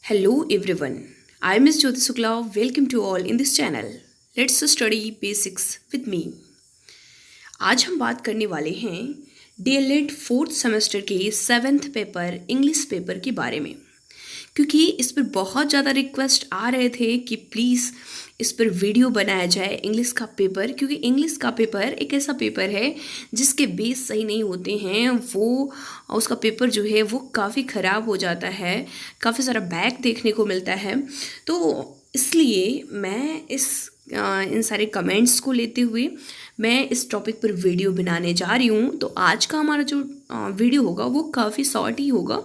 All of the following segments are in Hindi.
Hello everyone, I am Ms. Jyoti Sukla. Welcome to all in this channel. Let's study basics with me. आज हम बात करने वाले हैं DLED फोर्थ सेमेस्टर के 7th पेपर इंग्लिश पेपर के बारे में, क्योंकि इस पर बहुत ज़्यादा रिक्वेस्ट आ रहे थे कि प्लीज़ इस पर वीडियो बनाया जाए इंग्लिश का पेपर, क्योंकि इंग्लिश का पेपर एक ऐसा पेपर है जिसके बेस सही नहीं होते हैं, वो उसका पेपर जो है वो काफ़ी ख़राब हो जाता है, काफ़ी सारा बैक देखने को मिलता है। तो इसलिए मैं इन सारे कमेंट्स को लेते हुए मैं इस टॉपिक पर वीडियो बनाने जा रही हूँ। तो आज का हमारा जो वीडियो होगा वो काफ़ी शॉर्ट ही होगा,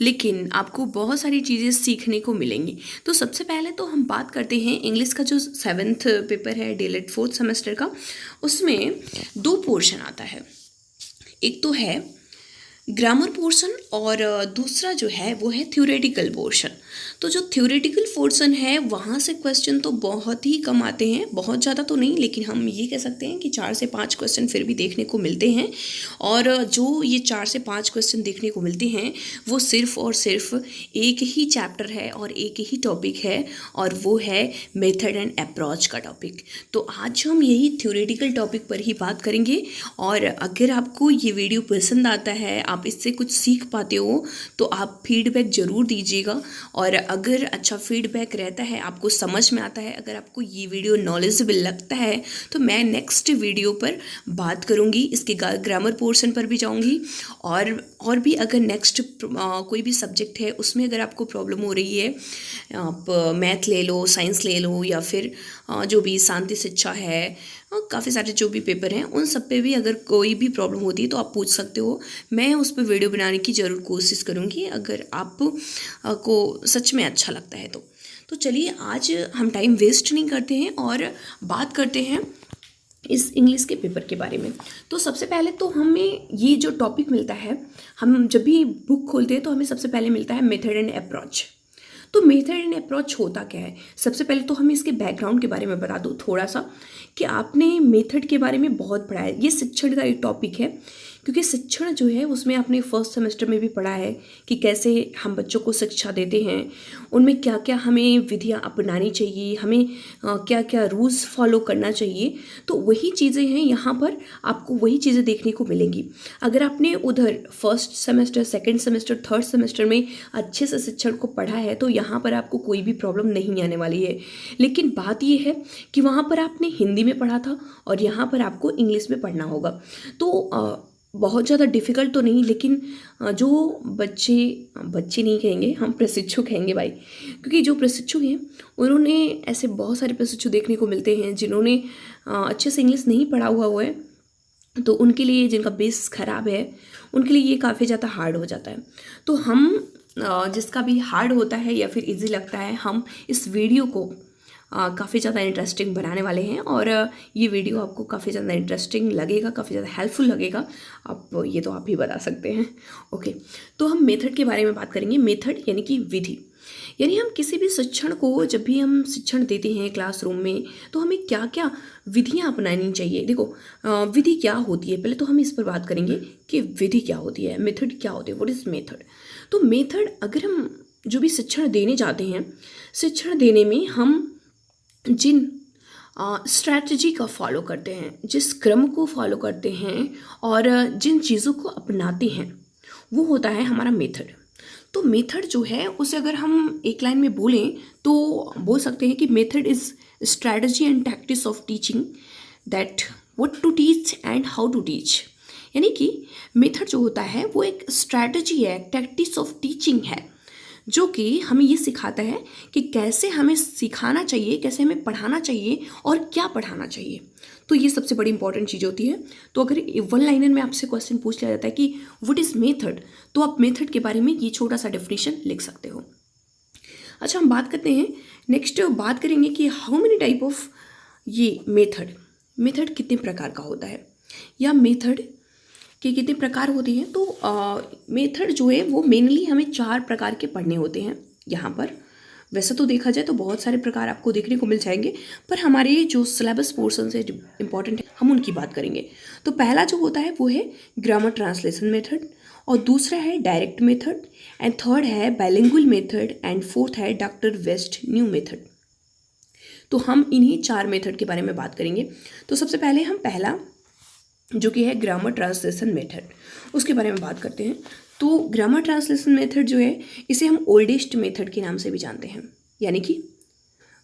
लेकिन आपको बहुत सारी चीज़ें सीखने को मिलेंगी। तो सबसे पहले तो हम बात करते हैं इंग्लिश का जो 7th पेपर है DLED फोर्थ सेमेस्टर का, उसमें 2 पोर्शन आता है। एक तो है ग्रामर पोर्शन और दूसरा जो है वो है थ्योरेटिकल पोर्शन। तो जो थ्योरेटिकल पोर्शन है वहाँ से क्वेश्चन तो बहुत ही कम आते हैं, बहुत ज़्यादा तो नहीं, लेकिन हम ये कह सकते हैं कि 4 से 5 क्वेश्चन फिर भी देखने को मिलते हैं। और जो ये 4 से 5 क्वेश्चन देखने को मिलते हैं वो सिर्फ़ और सिर्फ एक ही चैप्टर है और एक ही टॉपिक है, और वो है मेथड एंड अप्रोच का टॉपिक। तो आज हम यही थ्योरेटिकल टॉपिक पर ही बात करेंगे। और अगर आपको ये वीडियो पसंद आता है, आप इससे कुछ सीख पाते हो, तो आप फीडबैक ज़रूर दीजिएगा। और अगर अच्छा फीडबैक रहता है, आपको समझ में आता है, अगर आपको ये वीडियो नॉलेजेबल लगता है, तो मैं नेक्स्ट वीडियो पर बात करूँगी, इसके ग्रामर पोर्शन पर भी जाऊँगी। और भी अगर नेक्स्ट कोई भी सब्जेक्ट है उसमें अगर आपको प्रॉब्लम हो रही है, आप मैथ ले लो, साइंस ले लो, या फिर जो भी शांति शिक्षा है, काफ़ी सारे जो भी पेपर हैं उन सब पे भी अगर कोई भी प्रॉब्लम होती है तो आप पूछ सकते हो। मैं उस पर वीडियो बनाने की ज़रूर कोशिश करूँगी अगर आप को सच में अच्छा लगता है तो चलिए आज हम टाइम वेस्ट नहीं करते हैं और बात करते हैं इस इंग्लिश के पेपर के बारे में। तो सबसे पहले तो हमें ये जो टॉपिक मिलता है, हम जब भी बुक खोलते हैं तो हमें सबसे पहले मिलता है मेथड एंड अप्रोच। तो मेथड एंड अप्रोच होता क्या है? सबसे पहले तो हमें इसके बैकग्राउंड के बारे में बता दूँ थोड़ा सा, कि आपने मेथड के बारे में बहुत पढ़ा है। ये शिक्षण का एक टॉपिक है, क्योंकि शिक्षण जो है उसमें आपने फर्स्ट सेमेस्टर में भी पढ़ा है कि कैसे हम बच्चों को शिक्षा देते हैं, उनमें क्या क्या हमें विधियाँ अपनानी चाहिए, हमें क्या क्या रूल्स फॉलो करना चाहिए। तो वही चीज़ें हैं यहाँ पर, आपको वही चीज़ें देखने को मिलेंगी। अगर आपने उधर first semester, second semester, third semester में अच्छे से शिक्षण को पढ़ा है तो यहाँ पर आपको कोई भी प्रॉब्लम नहीं आने वाली है। लेकिन बात यह है कि वहाँ पर आपने हिंदी में पढ़ा था और यहाँ पर आपको इंग्लिश में पढ़ना होगा। तो बहुत ज़्यादा डिफ़िकल्ट तो नहीं, लेकिन जो बच्चे नहीं कहेंगे, हम प्रशिक्षु कहेंगे भाई, क्योंकि जो प्रशिक्षु हैं उन्होंने ऐसे बहुत सारे प्रशिक्षु देखने को मिलते हैं जिन्होंने अच्छे से इंग्लिश नहीं पढ़ा हुआ है, तो उनके लिए, जिनका बेस ख़राब है, उनके लिए ये काफ़ी ज़्यादा हार्ड हो जाता है। तो हम जिसका भी हार्ड होता है या फिर इजी लगता है, हम इस वीडियो को काफ़ी ज़्यादा इंटरेस्टिंग बनाने वाले हैं, और ये वीडियो आपको काफ़ी ज़्यादा इंटरेस्टिंग लगेगा, काफ़ी ज़्यादा हेल्पफुल लगेगा। ये तो आप ही बता सकते हैं। ओके, तो हम मेथड के बारे में बात करेंगे। मेथड यानी कि विधि, यानी हम किसी भी शिक्षण को, जब भी हम शिक्षण देते हैं क्लासरूम में, तो हमें क्या क्या विधियाँ अपनानी चाहिए। देखो, विधि क्या होती है, पहले तो हम इस पर बात करेंगे कि विधि क्या होती है, मेथड क्या होती है, व्हाट इज़ मेथड। तो मेथड, अगर हम जो भी शिक्षण देने जाते हैं, शिक्षण देने में हम जिन स्ट्रैटेजी का फॉलो करते हैं, जिस क्रम को फॉलो करते हैं और जिन चीज़ों को अपनाते हैं, वो होता है हमारा मेथड। तो मेथड जो है उसे अगर हम एक लाइन में बोलें तो बोल सकते हैं कि method is strategy and tactics of teaching that what to teach and how to teach. यानी कि मेथड जो होता है वो एक स्ट्रैटेजी है, टैक्टिक्स ऑफ टीचिंग है, जो कि हमें ये सिखाता है कि कैसे हमें सिखाना चाहिए, कैसे हमें पढ़ाना चाहिए और क्या पढ़ाना चाहिए। तो ये सबसे बड़ी इंपॉर्टेंट चीज़ होती है। तो अगर वन लाइनर में आपसे क्वेश्चन पूछ लिया जाता है कि व्हाट इज़ मेथड, तो आप मेथड के बारे में ये छोटा सा डेफिनेशन लिख सकते हो। अच्छा, हम बात करते हैं, नेक्स्ट बात करेंगे कि हाउ मेनी टाइप ऑफ ये मेथड कितने प्रकार का होता है, या मेथड कि कितने प्रकार होते हैं। तो मेथड जो है वो मेनली हमें 4 प्रकार के पढ़ने होते हैं यहाँ पर। वैसे तो देखा जाए तो बहुत सारे प्रकार आपको देखने को मिल जाएंगे, पर हमारे जो सिलेबस पोर्शन से इंपॉर्टेंट है हम उनकी बात करेंगे। तो पहला जो होता है वो है ग्रामर ट्रांसलेशन मेथड, और दूसरा है डायरेक्ट मेथड, एंड थर्ड है बाइलिंगुअल मेथड, एंड फोर्थ है डॉक्टर वेस्ट न्यू मेथड। तो हम इन्हीं 4 मेथड के बारे में बात करेंगे। तो सबसे पहले हम पहला जो कि है ग्रामर ट्रांसलेशन मेथड, उसके बारे में बात करते हैं। तो ग्रामर ट्रांसलेशन मेथड जो है इसे हम ओल्डेस्ट मेथड के नाम से भी जानते हैं, यानी कि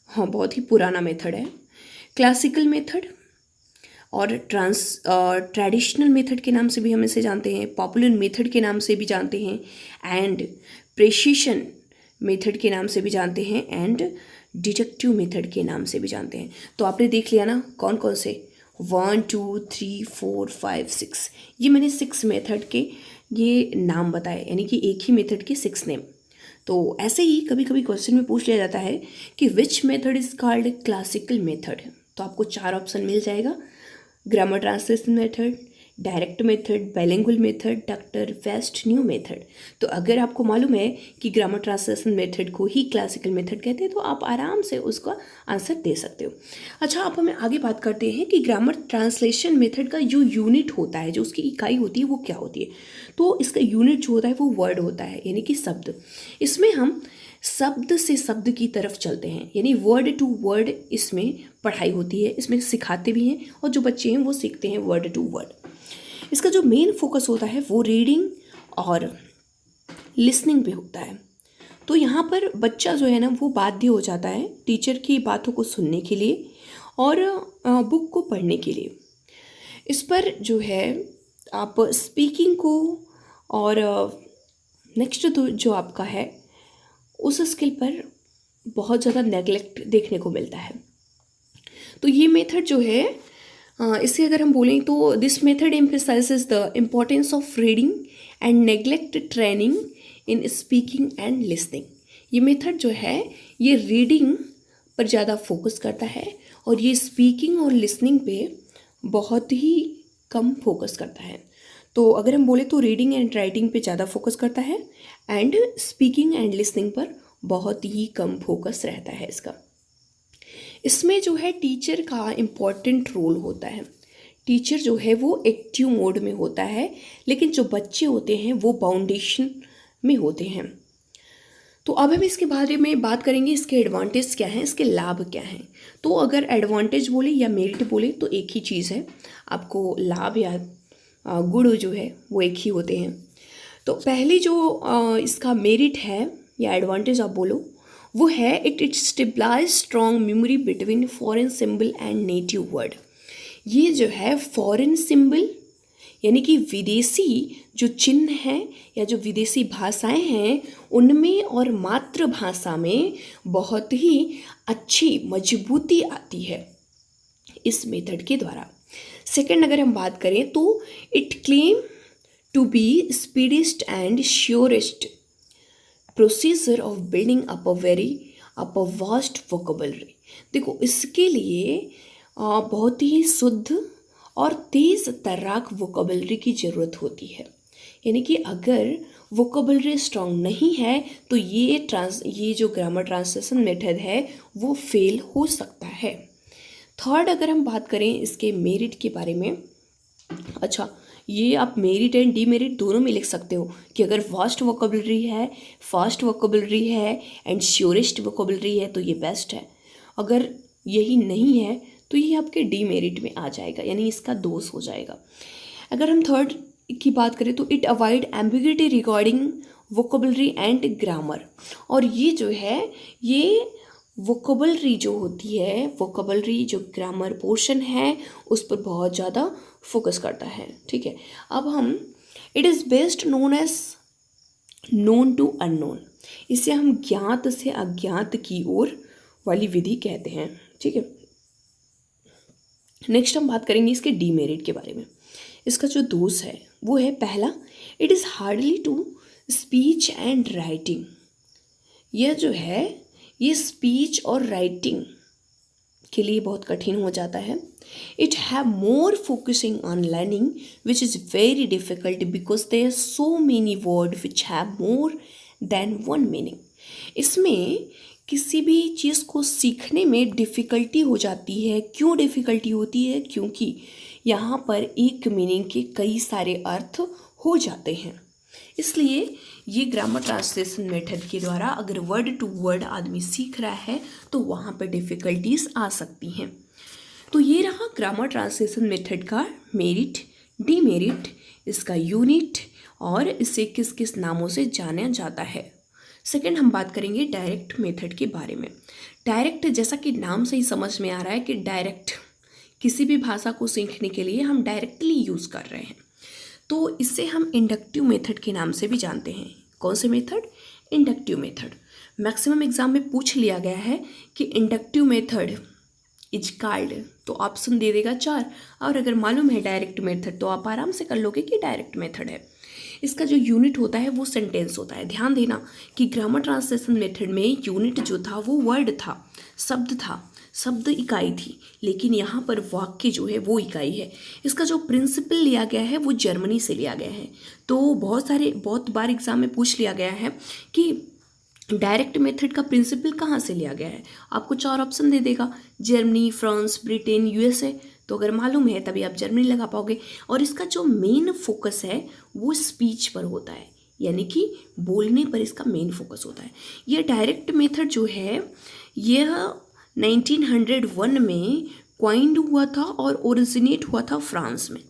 हाँ बहुत ही पुराना मेथड है। क्लासिकल मेथड और ट्रेडिशनल मेथड के नाम से भी हम इसे जानते हैं, पॉपुलर मेथड के नाम से भी जानते हैं, एंड प्रेसिशन मेथड के नाम से भी जानते हैं, एंड डिडक्टिव मेथड के नाम से भी जानते हैं। तो आपने देख लिया ना कौन कौन से, 1 2 3 4 5 6, ये मैंने 6 मेथड के ये नाम बताए, यानी कि एक ही मेथड के 6 नेम। तो ऐसे ही कभी कभी क्वेश्चन में पूछ लिया जाता है कि which method is called classical method. तो आपको 4 ऑप्शन मिल जाएगा, grammar translation method, direct method, bilingual method, doctor West new method. तो अगर आपको मालूम है कि ग्रामर ट्रांसलेशन मेथड को ही क्लासिकल मेथड कहते हैं तो आप आराम से उसका आंसर दे सकते हो। अच्छा, अब हमें आगे बात करते हैं कि ग्रामर ट्रांसलेशन मेथड का जो यूनिट होता है, जो उसकी इकाई होती है वो क्या होती है। तो इसका यूनिट जो होता है वो वर्ड होता है, यानी कि शब्द। इसमें हम शब्द से शब्द की तरफ चलते हैं, यानी वर्ड टू वर्ड इसमें पढ़ाई होती है, इसमें सिखाते भी हैं और जो बच्चे हैं वो सीखते हैं वर्ड टू वर्ड। इसका जो मेन फोकस होता है वो रीडिंग और लिसनिंग पे होता है। तो यहाँ पर बच्चा जो है ना वो बाध्य हो जाता है टीचर की बातों को सुनने के लिए और बुक को पढ़ने के लिए। इस पर जो है आप स्पीकिंग को और नेक्स्ट जो आपका है उस स्किल पर बहुत ज़्यादा नेगलेक्ट देखने को मिलता है। तो ये मेथड जो है इसे अगर हम बोलें तो this method emphasises the importance of reading and neglect training in speaking and listening. ये मेथड जो है ये रीडिंग पर ज़्यादा फोकस करता है और ये स्पीकिंग और लिसनिंग पे बहुत ही कम फोकस करता है। तो अगर हम बोले तो रीडिंग एंड राइटिंग पे ज़्यादा फोकस करता है एंड स्पीकिंग एंड लिसनिंग पर बहुत ही कम फोकस रहता है इसका। इसमें जो है टीचर का इम्पॉर्टेंट रोल होता है। टीचर जो है वो एक्टिव मोड में होता है, लेकिन जो बच्चे होते हैं वो बाउंडेशन में होते हैं। तो अब हम इसके बारे में बात करेंगे, इसके एडवांटेज क्या हैं, इसके लाभ क्या हैं। तो अगर एडवांटेज बोले या मेरिट बोले तो एक ही चीज़ है, आपको लाभ या गुण जो है वो एक ही होते हैं। तो पहली जो इसका मेरिट है या एडवांटेज आप बोलो वो है it stabilize strong memory between foreign symbol and native word. ये जो है फॉरेन सिंबल यानी कि विदेशी जो चिन्ह हैं या जो विदेशी भाषाएं हैं उनमें और मातृभाषा में बहुत ही अच्छी मजबूती आती है इस मेथड के द्वारा। सेकंड अगर हम बात करें तो it claim to be speediest and surest procedure of building up a vast vocabulary. देखो इसके लिए बहुत ही शुद्ध और तेज़ तर्राक वोकेबलरी की ज़रूरत होती है, यानी कि अगर वोकेबलरी स्ट्रॉन्ग नहीं है तो ये जो ग्रामर ट्रांसलेशन मेथड है वो फेल हो सकता है। थर्ड अगर हम बात करें इसके मेरिट के बारे में, अच्छा ये आप मेरिट एंड डीमेरिट दोनों में लिख सकते हो कि अगर वास्ट वोकेबलरी है, फास्ट वोकेबलरी है एंड श्योरेस्ट वोकेबलरी है तो ये बेस्ट है। अगर यही नहीं है तो ये आपके डीमेरिट में आ जाएगा, यानी इसका दोष हो जाएगा। अगर हम थर्ड की बात करें तो it avoid ambiguity regarding vocabulary and grammar. और ये जो है ये वोकेबलरी जो होती है, वोकेबलरी जो ग्रामर पोर्शन है उस पर बहुत ज़्यादा फोकस करता है। ठीक है, अब हम it is best known as known to unknown. इसे हम ज्ञात से अज्ञात की ओर वाली विधि कहते हैं। ठीक है, नेक्स्ट हम बात करेंगे इसके डीमेरिट के बारे में। इसका जो दोष है वो है पहला, it is hardly to speech and writing. यह जो है ये स्पीच और राइटिंग के लिए बहुत कठिन हो जाता है। It have more focusing on learning which is very difficult because there are so many word which have more than one meaning. इसमें किसी भी चीज़ को सीखने में डिफ़िकल्टी हो जाती है। क्यों डिफ़िकल्टी होती है? क्योंकि यहाँ पर एक मीनिंग के कई सारे अर्थ हो जाते हैं। इसलिए ये ग्रामर ट्रांसलेशन मेथड के द्वारा अगर वर्ड टू वर्ड आदमी सीख रहा है तो वहाँ पर डिफ़िकल्टीज आ सकती हैं। तो ये रहा ग्रामर ट्रांसलेशन मेथड का मेरिट, डीमेरिट, इसका यूनिट और इसे किस किस नामों से जाना जाता है। सेकंड हम बात करेंगे डायरेक्ट मेथड के बारे में। डायरेक्ट, जैसा कि नाम से ही समझ में आ रहा है कि डायरेक्ट, किसी भी भाषा को सीखने के लिए हम डायरेक्टली यूज़ कर रहे हैं, तो इसे हम इंडक्टिव मेथड के नाम से भी जानते हैं। कौन से method? Inductive method. Maximum exam में पूछ लिया गया है कि इंडक्टिव मेथड इज कॉल्ड, तो ऑप्शन दे देगा 4, और अगर मालूम है डायरेक्ट मेथड तो आप आराम से कर लोगे कि डायरेक्ट मेथड है। इसका जो यूनिट होता है वो सेंटेंस होता है। ध्यान देना कि ग्रामर ट्रांसलेशन मेथड में यूनिट जो था वो वर्ड था, शब्द था, शब्द इकाई थी, लेकिन यहाँ पर वाक्य जो है वो इकाई है। इसका जो प्रिंसिपल लिया गया है वो जर्मनी से लिया गया है। तो बहुत बार एग्जाम में पूछ लिया गया है कि डायरेक्ट मेथड का प्रिंसिपल कहाँ से लिया गया है। आपको 4 ऑप्शन दे देगा, जर्मनी, फ्रांस, ब्रिटेन, यूएसए। तो अगर मालूम है तभी आप जर्मनी लगा पाओगे। और इसका जो मेन फोकस है वो स्पीच पर होता है, यानी कि बोलने पर इसका मेन फोकस होता है। यह डायरेक्ट मेथड जो है यह 1901 में क्वाइंड हुआ था और ओरिजिनेट हुआ था फ्रांस में।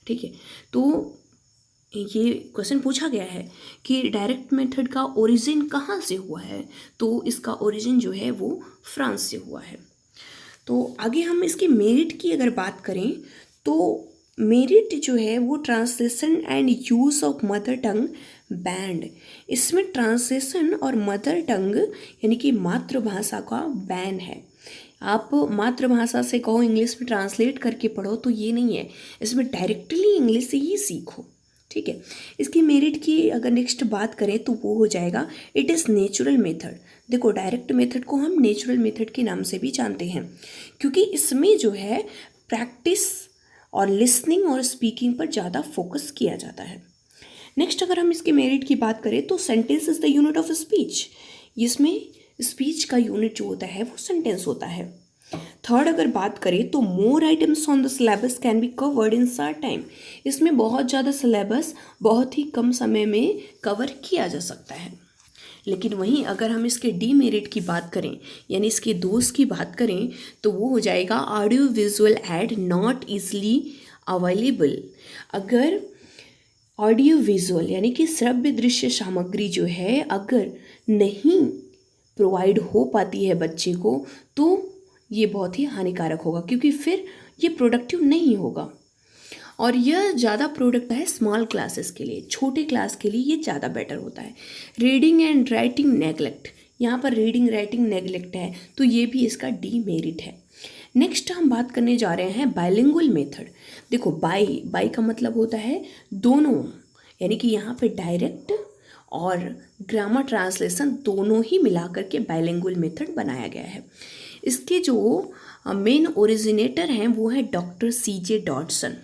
ठीक है, तो ये क्वेश्चन पूछा गया है कि डायरेक्ट मेथड का ओरिजिन कहाँ से हुआ है, तो इसका ओरिजिन जो है वो फ्रांस से हुआ है। तो आगे हम इसके मेरिट की अगर बात करें तो मेरिट जो है वो translation and use of mother tongue band. इसमें ट्रांसलेशन और मदर टंग यानी कि मातृभाषा का बैन है। आप मातृभाषा से कहो इंग्लिश में ट्रांसलेट करके पढ़ो तो ये नहीं है, इसमें डायरेक्टली इंग्लिश से ही सीखो। ठीक है, इसकी मेरिट की अगर नेक्स्ट बात करें तो वो हो जाएगा इट इज़ नेचुरल मेथड। देखो डायरेक्ट मेथड को हम नेचुरल मेथड के नाम से भी जानते हैं क्योंकि इसमें जो है प्रैक्टिस और लिसनिंग और स्पीकिंग पर ज़्यादा फोकस किया जाता है। नेक्स्ट अगर हम इसके मेरिट की बात करें तो sentence is the unit of speech. इसमें स्पीच का यूनिट जो होता है वो सेंटेंस होता है। थर्ड अगर बात करें तो मोर items on the syllabus can be covered in short time. इसमें बहुत ज़्यादा सिलेबस बहुत ही कम समय में कवर किया जा सकता है। लेकिन वहीं अगर हम इसके डीमेरिट की बात करें यानी इसके दोष की बात करें तो वो हो जाएगा audio visual add not easily available. अगर ऑडियो विजुअल यानी कि श्रव्य दृश्य सामग्री जो है अगर नहीं प्रोवाइड हो पाती है बच्चे को तो ये बहुत ही हानिकारक होगा क्योंकि फिर ये प्रोडक्टिव नहीं होगा। और यह ज़्यादा प्रोडक्ट है स्मॉल क्लासेस के लिए, छोटे क्लास के लिए ये ज़्यादा बेटर होता है। रीडिंग एंड राइटिंग नेगलेक्ट, यहाँ पर रीडिंग राइटिंग नेगलेक्ट है तो ये भी इसका डीमेरिट है। नेक्स्ट हम बात करने जा रहे हैं बाइलिंगुअल मेथड। देखो बाई का मतलब होता है दोनों, यानी कि यहाँ पे डायरेक्ट और ग्रामर ट्रांसलेशन दोनों ही मिलाकर के बाइलिंगुअल मेथड बनाया गया है। इसके जो मेन ओरिजिनेटर हैं वो है डॉक्टर CJ डॉडसन।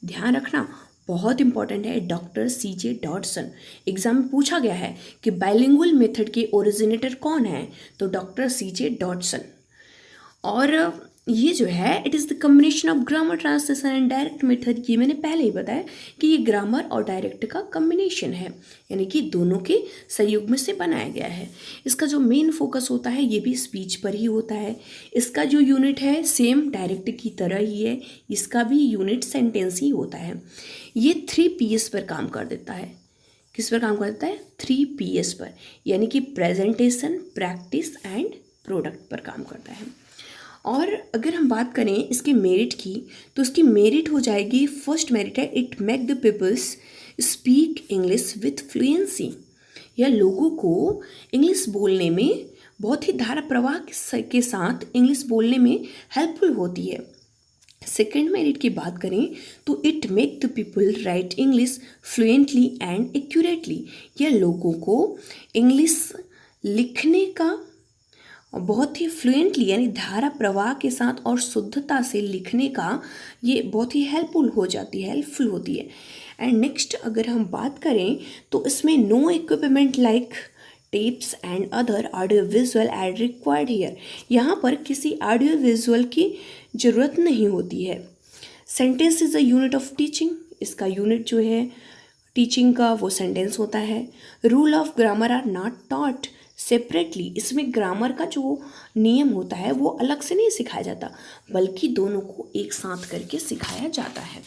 ध्यान रखना बहुत इंपॉर्टेंट है, डॉक्टर CJ डॉडसन। एग्जाम में पूछा गया है कि बाइलिंगुअल मेथड के ओरिजिनेटर कौन है, तो डॉक्टर CJ डॉडसन। और ये जो है it is the combination of grammar translation and direct method. ये मैंने पहले ही बताया कि ये ग्रामर और डायरेक्ट का कम्बिनेशन है, यानी कि दोनों के सहयोग में से बनाया गया है। इसका जो मेन फोकस होता है ये भी स्पीच पर ही होता है। इसका जो यूनिट है सेम डायरेक्ट की तरह ही है, इसका भी यूनिट सेंटेंस ही होता है। ये 3 PS पर काम कर देता है। किस पर काम करता है? 3 PS पर, यानी कि प्रेजेंटेशन, प्रैक्टिस एंड प्रोडक्ट पर काम करता है। और अगर हम बात करें इसके मेरिट की तो इसकी मेरिट हो जाएगी, फर्स्ट मेरिट है it make the peoples speak English with fluency. यह लोगों को इंग्लिश बोलने में बहुत ही धारा प्रवाह के साथ इंग्लिश बोलने में हेल्पफुल होती है। सेकेंड मेरिट की बात करें तो it make the people right English fluently and accurately. यह लोगों को इंग्लिश लिखने का बहुत ही फ्लुएंटली यानी धारा प्रवाह के साथ और शुद्धता से लिखने का ये बहुत ही हेल्पफुल होती है। एंड नेक्स्ट अगर हम बात करें तो इसमें no equipment like tapes and other audio visual aid required here. यहाँ पर किसी ऑडियो विजुअल की ज़रूरत नहीं होती है। Sentence is a unit of teaching. इसका यूनिट जो है टीचिंग का वो सेंटेंस होता है। Rule of grammar are not taught separately, इसमें ग्रामर का जो नियम होता है वो अलग से नहीं सिखाया जाता, बल्कि दोनों को एक साथ करके सिखाया जाता है।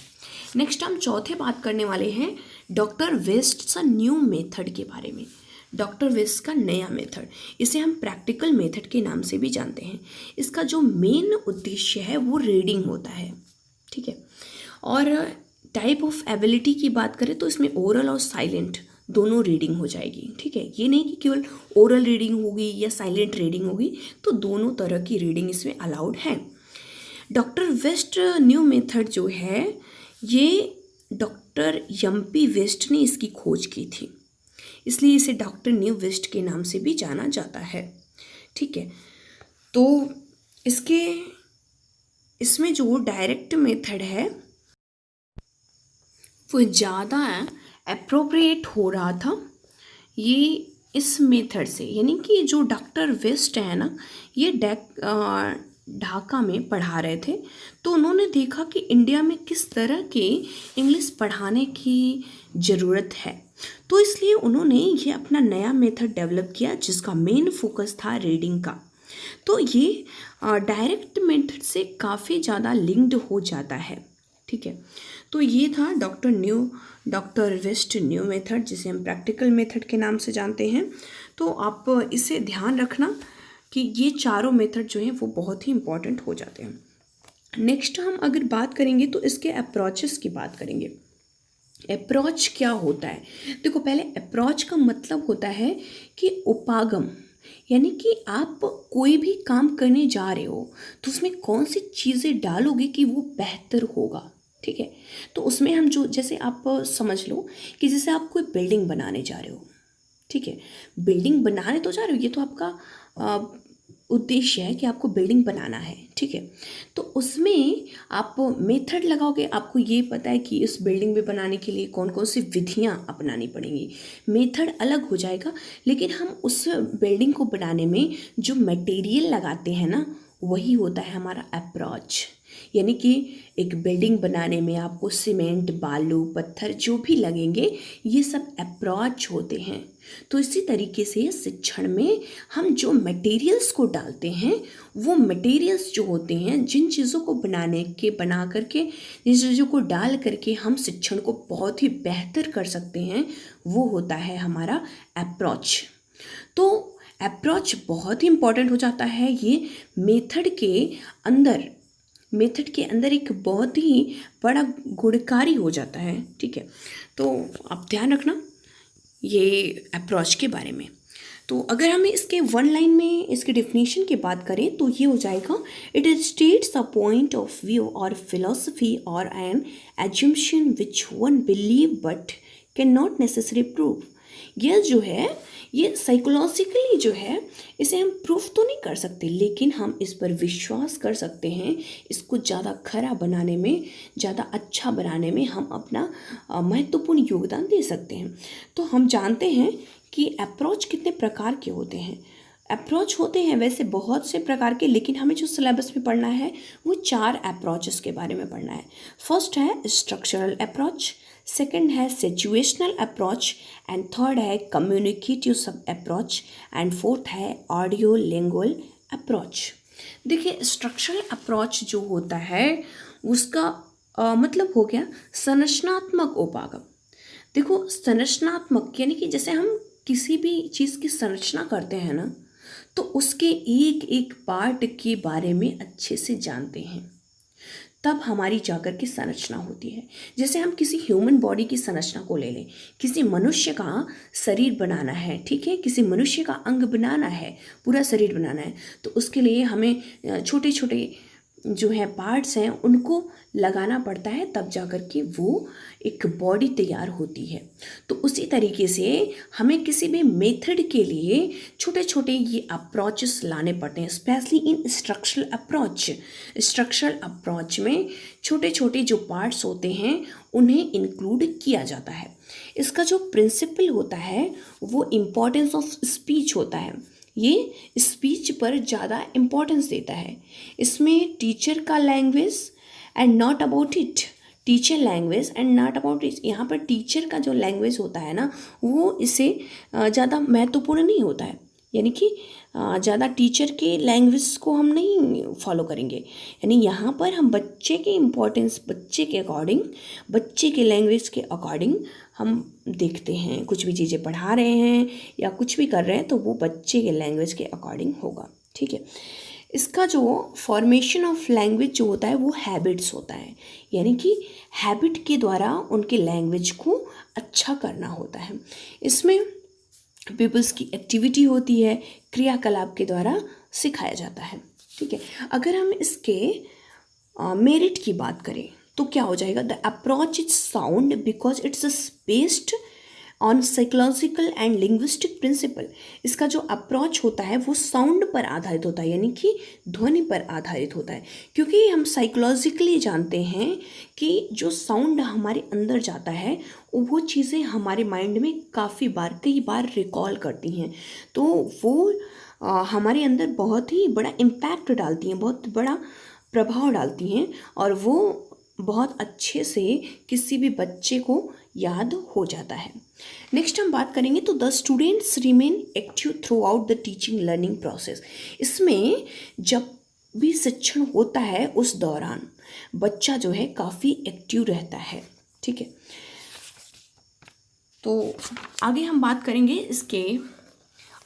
नेक्स्ट हम चौथे बात करने वाले हैं डॉक्टर वेस्ट्स न्यू मेथड के बारे में। डॉक्टर वेस्ट का नया मेथड, इसे हम प्रैक्टिकल मेथड के नाम से भी जानते हैं। इसका जो मेन उद्देश्य है वो रीडिंग होता है, ठीक है। और टाइप ऑफ एबिलिटी की बात करें तो इसमें ओरल और साइलेंट दोनों रीडिंग हो जाएगी, ठीक है। ये नहीं कि केवल ओरल रीडिंग होगी या साइलेंट रीडिंग होगी, तो दोनों तरह की रीडिंग इसमें अलाउड है। डॉक्टर वेस्ट न्यू मेथड जो है ये डॉक्टर यम्पी वेस्ट ने इसकी खोज की थी, इसलिए इसे डॉक्टर न्यू वेस्ट के नाम से भी जाना जाता है, ठीक है। तो इसमें जो डायरेक्ट मेथड है वो ज़्यादा अप्रोप्रिएट हो रहा था ये इस मेथड से, यानी कि जो डॉक्टर वेस्ट है ना, ये ढाका में पढ़ा रहे थे, तो उन्होंने देखा कि इंडिया में किस तरह के इंग्लिश पढ़ाने की ज़रूरत है, तो इसलिए उन्होंने ये अपना नया मेथड डेवलप किया जिसका मेन फोकस था रीडिंग का। तो ये डायरेक्ट मेथड से काफ़ी ज़्यादा लिंक्ड हो जाता है, ठीक है। तो ये था डॉक्टर वेस्ट न्यू मेथड, जिसे हम प्रैक्टिकल मेथड के नाम से जानते हैं। तो आप इसे ध्यान रखना कि ये चारों मेथड जो हैं वो बहुत ही इंपॉर्टेंट हो जाते हैं। नेक्स्ट हम अगर बात करेंगे तो इसके अप्रोचेस की बात करेंगे। अप्रोच क्या होता है? देखो, पहले अप्रोच का मतलब होता है कि उपागम, यानी कि आप कोई भी काम करने जा रहे हो तो उसमें कौन सी चीज़ें डालोगे कि वो बेहतर होगा, ठीक है। तो उसमें हम जो, जैसे आप समझ लो कि जैसे आप कोई बिल्डिंग बनाने जा रहे हो, ठीक है। बिल्डिंग बनाने तो जा रहे हो, ये तो आपका उद्देश्य है कि आपको बिल्डिंग बनाना है, ठीक है। तो उसमें आप मेथड लगाओगे, आपको ये पता है कि इस बिल्डिंग में बनाने के लिए कौन कौन सी विधियां अपनानी पड़ेंगी, मेथड अलग हो जाएगा। लेकिन हम उस बिल्डिंग को बनाने में जो मटेरियल लगाते हैं ना, वही होता है हमारा अप्रोच। यानी कि एक बिल्डिंग बनाने में आपको सीमेंट, बालू, पत्थर जो भी लगेंगे, ये सब अप्रोच होते हैं। तो इसी तरीके से शिक्षण में हम जो मटेरियल्स को डालते हैं, वो मटेरियल्स जो होते हैं, जिन चीज़ों को बना करके जिन चीज़ों को डाल करके हम शिक्षण को बहुत ही बेहतर कर सकते हैं, वो होता है हमारा अप्रोच। तो अप्रोच बहुत ही इम्पॉर्टेंट हो जाता है। ये मेथड के अंदर एक बहुत ही बड़ा गुणकारी हो जाता है, ठीक है। तो आप ध्यान रखना ये अप्रोच के बारे में। तो अगर हम इसके वन लाइन में इसके डेफिनेशन की बात करें तो ये हो जाएगा, it states a point of view और फिलोसफी और an assumption which one believe but can not necessary prove. यह जो है ये साइकोलॉजिकली जो है, इसे हम प्रूफ तो नहीं कर सकते, लेकिन हम इस पर विश्वास कर सकते हैं। इसको ज़्यादा खरा बनाने में, ज़्यादा अच्छा बनाने में हम अपना महत्वपूर्ण योगदान दे सकते हैं। तो हम जानते हैं कि अप्रोच कितने प्रकार के होते हैं। अप्रोच होते हैं वैसे बहुत से प्रकार के, लेकिन हमें जो सिलेबस में पढ़ना है वो 4 अप्रोचेस के बारे में पढ़ना है। फर्स्ट है स्ट्रक्चरल अप्रोच, सेकंड है सिचुएशनल अप्रोच, एंड थर्ड है कम्युनिकेटिव सब अप्रोच, एंड फोर्थ है ऑडियो लिंगुअल अप्रोच। देखिए, स्ट्रक्चरल अप्रोच जो होता है उसका मतलब हो गया संरचनात्मक उपागम। देखो, संरचनात्मक यानी कि जैसे हम किसी भी चीज़ की संरचना करते हैं ना, तो उसके एक एक पार्ट के बारे में अच्छे से जानते हैं, तब हमारी जाकर की संरचना होती है। जैसे हम किसी ह्यूमन बॉडी की संरचना को ले लें, किसी मनुष्य का शरीर बनाना है, ठीक है, किसी मनुष्य का अंग बनाना है, पूरा शरीर बनाना है, तो उसके लिए हमें छोटे छोटे जो है पार्ट्स हैं उनको लगाना पड़ता है, तब जाकर के वो एक बॉडी तैयार होती है। तो उसी तरीके से हमें किसी भी मेथड के लिए छोटे छोटे ये अप्रोचेस लाने पड़ते हैं, specially in structural approach. Structural approach में छोटे छोटे जो पार्ट्स होते हैं उन्हें इंक्लूड किया जाता है। इसका जो प्रिंसिपल होता है वो इम्पोर्टेंस ऑफ स्पीच होता है। ये स्पीच पर ज़्यादा इम्पोर्टेंस देता है। इसमें टीचर का language and not about it, teacher language and not about यहाँ पर टीचर का जो लैंग्वेज होता है ना वो इससे ज़्यादा महत्वपूर्ण नहीं होता है, यानी कि ज़्यादा टीचर के लैंग्वेज को हम नहीं फॉलो करेंगे, यानी यहाँ पर हम बच्चे के इम्पोर्टेंस, बच्चे के अकॉर्डिंग, बच्चे के लैंग्वेज के अकॉर्डिंग हम देखते हैं। कुछ भी चीज़ें पढ़ा रहे हैं या कुछ भी कर रहे हैं तो वो बच्चे के लैंग्वेज के अकॉर्डिंग होगा, ठीक है। इसका जो फॉर्मेशन ऑफ लैंग्वेज जो होता है वो हैबिट्स होता है, यानी कि हैबिट के द्वारा उनके लैंग्वेज को अच्छा करना होता है। इसमें पीपल्स की एक्टिविटी होती है, क्रियाकलाप के द्वारा सिखाया जाता है, ठीक है। अगर हम इसके मेरिट की बात करें तो क्या हो जाएगा, the approach is sound because it's based on psychological and linguistic principle. इसका जो अप्रोच होता है वो साउंड पर आधारित होता है, यानी कि ध्वनि पर आधारित होता है, क्योंकि हम साइकोलॉजिकली जानते हैं कि जो साउंड हमारे अंदर जाता है वो चीज़ें हमारे माइंड में कई बार रिकॉल करती हैं, तो वो हमारे अंदर बहुत ही बड़ा इम्पैक्ट डालती हैं, बहुत बड़ा प्रभाव डालती हैं, और वो बहुत अच्छे से किसी भी बच्चे को याद हो जाता है। नेक्स्ट हम बात करेंगे तो the students remain active through out the teaching learning process. इसमें जब भी शिक्षण होता है उस दौरान बच्चा जो है काफ़ी एक्टिव रहता है, ठीक है। तो आगे हम बात करेंगे इसके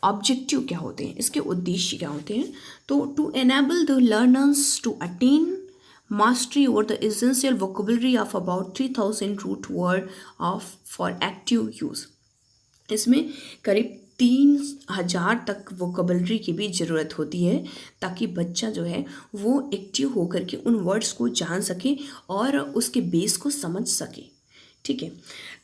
ऑब्जेक्टिव क्या होते हैं, इसके उद्देश्य क्या होते हैं। तो to enable the learners to attain mastery over the essential vocabulary of about 3000 root word of for active use। इसमें करीब 3000 तक वोकेबलरी की भी ज़रूरत होती है ताकि बच्चा जो है वो एक्टिव होकर के उन वर्ड्स को जान सके और उसके बेस को समझ सके, ठीक है।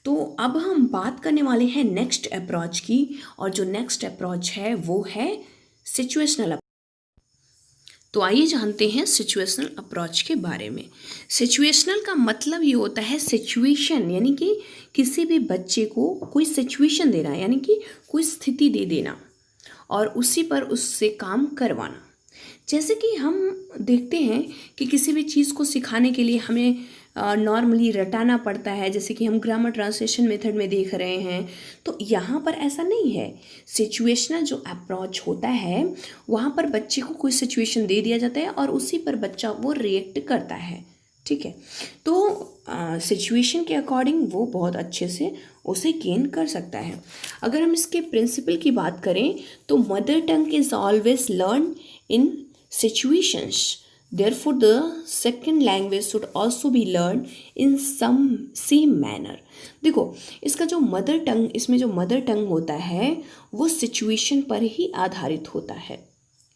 तो अब हम बात करने वाले हैं नेक्स्ट अप्रोच की, और जो नेक्स्ट अप्रोच है वो है सिचुएशनल। तो आइए जानते हैं सिचुएशनल अप्रोच के बारे में। सिचुएशनल का मतलब ये होता है सिचुएशन, यानी कि किसी भी बच्चे को कोई सिचुएशन देना, यानी कि कोई स्थिति दे देना और उसी पर उससे काम करवाना। जैसे कि हम देखते हैं कि किसी भी चीज़ को सिखाने के लिए हमें नॉर्मली रटाना पड़ता है, जैसे कि हम ग्रामर ट्रांसलेशन मेथड में देख रहे हैं, तो यहाँ पर ऐसा नहीं है। सिचुएशनल जो अप्रोच होता है वहाँ पर बच्चे को कोई सिचुएशन दे दिया जाता है और उसी पर बच्चा वो रिएक्ट करता है, ठीक है। तो सिचुएशन के अकॉर्डिंग वो बहुत अच्छे से उसे गेन कर सकता है। अगर हम इसके प्रिंसिपल की बात करें तो mother tongue is always learn in situations, therefore the second language should also be learned in some same manner। देखो इसका जो मदर टंग, इसमें जो मदर टंग होता है वो सिचुएशन पर ही आधारित होता है,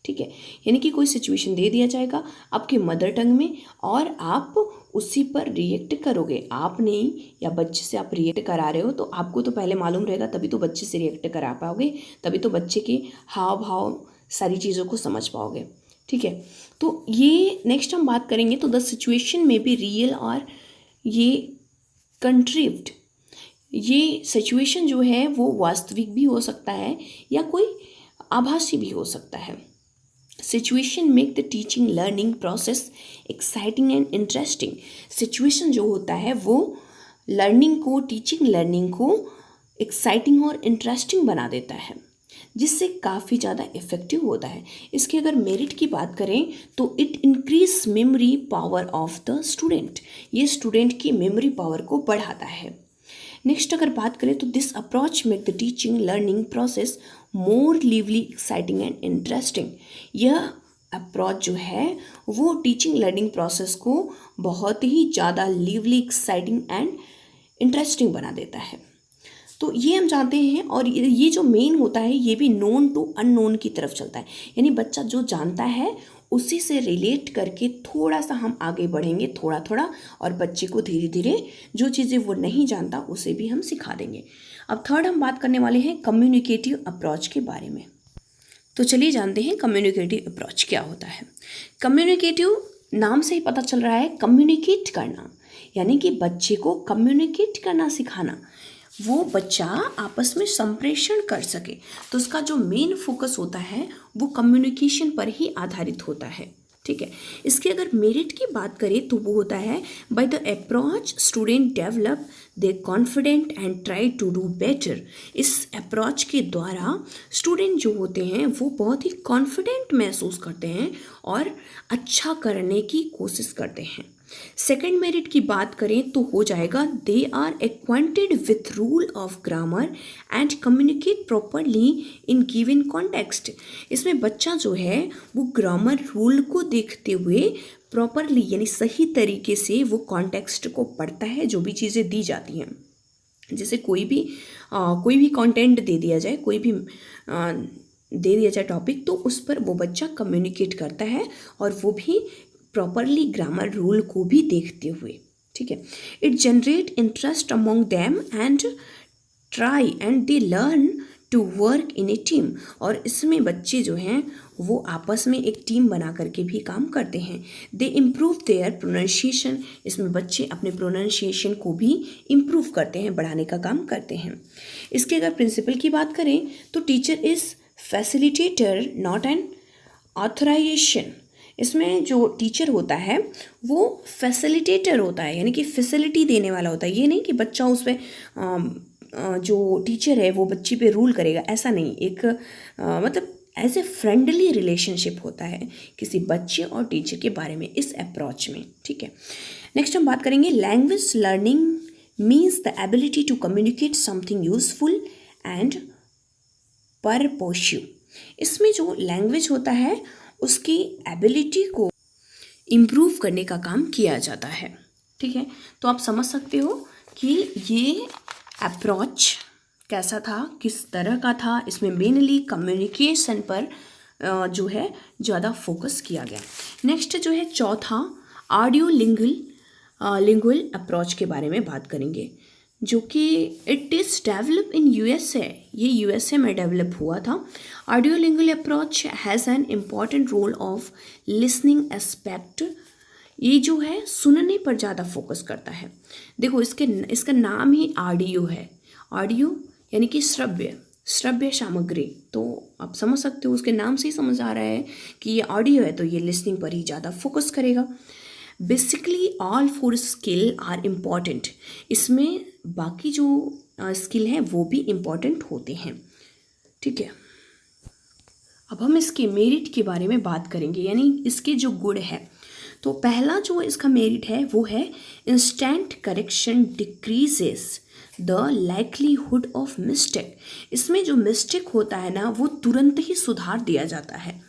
ठीक है। यानी कि कोई सिचुएशन दे दिया जाएगा आपके मदर टंग में और आप उसी पर रिएक्ट करोगे। आप नहीं, या बच्चे से आप रिएक्ट करा रहे हो तो आपको तो पहले मालूम रहेगा, तभी तो बच्चे से रिएक्ट करा पाओगे, तभी तो बच्चे के हाव भाव सारी चीज़ों को समझ पाओगे, ठीक है। तो ये नेक्स्ट हम बात करेंगे तो द सिचुएशन में भी रियल और ये कंट्रीव्ड, ये सिचुएशन जो है वो वास्तविक भी हो सकता है या कोई आभासी भी हो सकता है। Situation make the teaching learning process exciting and interesting. Situation जो होता है वो लर्निंग को, टीचिंग लर्निंग को एक्साइटिंग और इंटरेस्टिंग बना देता है, जिससे काफ़ी ज़्यादा इफ़ेक्टिव होता है। इसके अगर मेरिट की बात करें तो it increase memory power of the student, ये स्टूडेंट की मेमोरी पावर को बढ़ाता है। नेक्स्ट अगर बात करें तो this approach make the teaching learning process more lively, exciting and interesting. यह अप्रोच जो है वो टीचिंग लर्निंग प्रोसेस को बहुत ही ज़्यादा लिवली, एक्साइटिंग एंड इंटरेस्टिंग बना देता है। तो ये हम जानते हैं, और ये जो मेन होता है ये भी नोन टू अननोन की तरफ चलता है, यानी बच्चा जो जानता है उसी से रिलेट करके थोड़ा सा हम आगे बढ़ेंगे, थोड़ा थोड़ा, और बच्चे को धीरे धीरे जो चीज़ें वो नहीं जानता उसे भी हम सिखा देंगे। अब थर्ड हम बात करने वाले हैं कम्युनिकेटिव अप्रोच के बारे में। तो चलिए जानते हैं कम्युनिकेटिव अप्रोच क्या होता है। कम्युनिकेटिव नाम से ही पता चल रहा है, कम्युनिकेट करना, यानी कि बच्चे को कम्युनिकेट करना सिखाना, वो बच्चा आपस में संप्रेषण कर सके। तो उसका जो मेन फोकस होता है वो कम्युनिकेशन पर ही आधारित होता है, ठीक है। इसके अगर मेरिट की बात करें तो वो होता है by the approach student develop they confident and try to do better. इस अप्रोच के द्वारा स्टूडेंट जो होते हैं वो बहुत ही कॉन्फिडेंट महसूस करते हैं और अच्छा करने की कोशिश करते हैं। सेकेंड मेरिट की बात करें तो हो जाएगा they are acquainted with rule of grammar and communicate properly in given context. इसमें बच्चा जो है वो ग्रामर रूल को देखते हुए प्रॉपरली यानी सही तरीके से वो कॉन्टेक्स्ट को पढ़ता है, जो भी चीज़ें दी जाती हैं। जैसे कोई भी कंटेंट दे दिया जाए, कोई भी दे दिया जाए टॉपिक, तो उस पर वो बच्चा कम्युनिकेट करता है और वो भी प्रॉपरली ग्रामर रूल को भी देखते हुए। ठीक है। It generate interest among them and try and they learn to work in a team. और इसमें बच्चे जो हैं वो आपस में एक टीम बना करके भी काम करते हैं। दे इम्प्रूव देयर प्रोनाउंसिएशन। इसमें बच्चे अपने प्रोनाउंसिएशन को भी इम्प्रूव करते हैं, बढ़ाने का काम करते हैं। इसके अगर प्रिंसिपल की बात करें तो teacher is facilitator not an authorization. इसमें जो टीचर होता है वो फैसिलिटेटर होता है, यानी कि फैसिलिटी देने वाला होता है। ये नहीं कि बच्चा उस पर जो टीचर है वो बच्चे पे रूल करेगा, ऐसा नहीं। एक मतलब एज ए फ्रेंडली रिलेशनशिप होता है किसी बच्चे और टीचर के बारे में इस अप्रोच में। ठीक है। नेक्स्ट हम बात करेंगे language learning means the ability to communicate something useful and purposive. इसमें जो लैंग्वेज होता है उसकी एबिलिटी को इम्प्रूव करने का काम किया जाता है। ठीक है। तो आप समझ सकते हो कि ये अप्रोच कैसा था, किस तरह का था। इसमें मेनली कम्युनिकेशन पर जो है ज़्यादा फोकस किया गया। नेक्स्ट जो है चौथा ऑडियो लिंगुअल अप्रोच के बारे में बात करेंगे, जो कि it is develop in USA. ये यूएसए में डेवलप हुआ था। Audio lingual approach has an important role of listening aspect. ये जो है सुनने पर ज़्यादा फोकस करता है। देखो इसका नाम ही ऑडियो है। ऑडियो यानी कि श्रव्य सामग्री। तो आप समझ सकते हो, उसके नाम से ही समझ आ रहा है कि ये ऑडियो है, तो ये लिसनिंग पर ही ज़्यादा फोकस करेगा। Basically all four skill are important. इसमें बाकी जो स्किल हैं वो भी इम्पॉर्टेंट होते हैं। ठीक है। अब हम इसके मेरिट के बारे में बात करेंगे, यानी इसके जो गुण है। तो पहला जो इसका मेरिट है वो है instant correction decreases the likelihood of mistake. इसमें जो मिस्टेक होता है ना वो तुरंत ही सुधार दिया जाता है।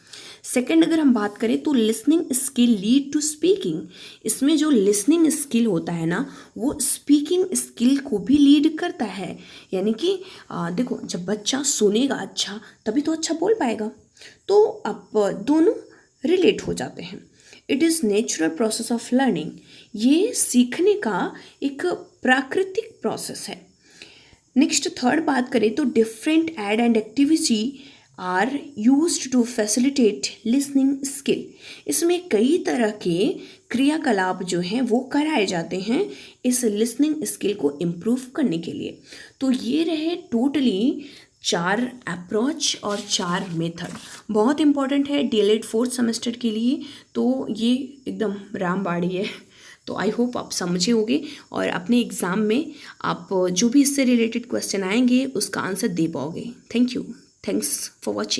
सेकंड अगर हम बात करें तो listening skill lead to speaking. इसमें जो लिसनिंग स्किल होता है ना वो स्पीकिंग स्किल को भी लीड करता है। यानी कि देखो जब बच्चा सुनेगा अच्छा तभी तो अच्छा बोल पाएगा। तो अब दोनों रिलेट हो जाते हैं। It is natural process of learning. ये सीखने का एक प्राकृतिक प्रोसेस है। नेक्स्ट थर्ड बात करें तो different aid and activity are used to facilitate listening skill. इसमें कई तरह के क्रियाकलाप जो हैं वो कराए जाते हैं इस लिसनिंग स्किल को इम्प्रूव करने के लिए। तो ये रहे टोटली 4 अप्रोच और 4 मेथड। बहुत इंपॉर्टेंट है डीएलएड 4th सेमेस्टर के लिए, तो ये एकदम रामबाड़ी है। तो आई होप आप समझे होंगे और अपने एग्ज़ाम में आप जो भी इससे रिलेटेड क्वेश्चन आएंगे उसका आंसर दे पाओगे। Thank you. Thanks for watching.